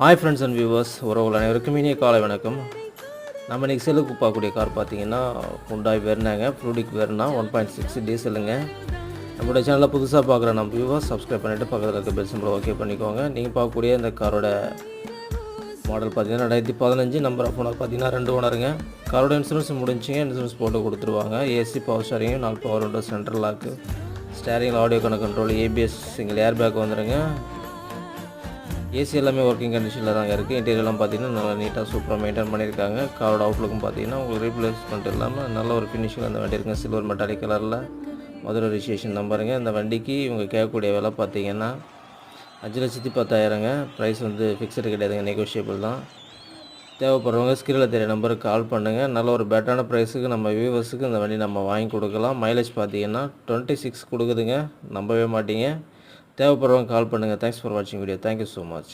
Hi friends and viewers, உறவுகள் அனைவருக்கும் இனிய காலை வணக்கம். நம்ம இன்றைக்கி செல்லுக்கு பார்க்கக்கூடிய கார் பார்த்தீங்கன்னா ஹுண்டாய் வெர்னாங்க, ஃப்ளூடிக் வெர்னா 1.6 டீசலுங்க. நம்மளுடைய சேனலில் புதுசாக பார்க்குற நம்ம வியூவர்ஸ் சப்ஸ்கிரைப் பண்ணிவிட்டு பக்கத்தில் இருக்க பெல் சிம்பிளை ஓகே பண்ணிக்கோங்க. நீங்கள் பார்க்கக்கூடிய இந்த காரோட மாடல் பார்த்தீங்கன்னா 2015, நம்பர் ஆஃப் ஓனர் பார்த்தீங்கன்னா 2 ஓனருங்க. காரோட இன்சூரன்ஸ் முடிஞ்சிங்க, இன்சூரன்ஸ் போட்டு கொடுத்துருவாங்க. AC power steering, 4 power window, central lock, ஸ்டேரிங்கில் audio control, ABS, single airbag வந்துடுங்க. ஏசி எல்லாமே ஒர்க்கிங் கண்டிஷனில் தாங்க இருக்குது. இன்டீரியர்லாம் பார்த்தீங்கன்னா நல்லா நீட்டாக சூப்பராக மெயின்டைன் பண்ணியிருக்காங்க. காரோட அவுட்லுக்கும் பார்த்தீங்கன்னா உங்களுக்கு ரீப்ளேஸ்மெண்ட் இல்லாமல் நல்ல ஒரு ஃபினிஷிங் அந்த வண்டி இருக்குங்க. சில்வர் மெட்டாலிக் கலரில் மதுரை ரிஜிஸ்ட்ரேஷன் நம்பருங்க. இந்த வண்டிக்கு இவங்க கேட்கக்கூடிய விலை பார்த்தீங்கன்னா 5,10,000ங்க. ப்ரைஸ் ஃபிக்ஸடு கிடையாதுங்க, நெகோஷியபிள் தான். தேவைப்படுறவங்க ஸ்க்ரீனில் தெரிய நம்பருக்கு கால் பண்ணுங்கள். நல்ல ஒரு பெட்டரான ப்ரைஸுக்கு நம்ம வியூவர்ஸுக்கு இந்த வண்டி நம்ம வாங்கி கொடுக்கலாம். மைலேஜ் பார்த்தீங்கன்னா 26 கொடுக்குதுங்க, நம்பவே மாட்டீங்க. தேவைப்படுறவங்க கால் பண்ணுங்கள். தேங்க்ஸ் ஃபார் வாட்சிங் வீடியோ. Thank you so much.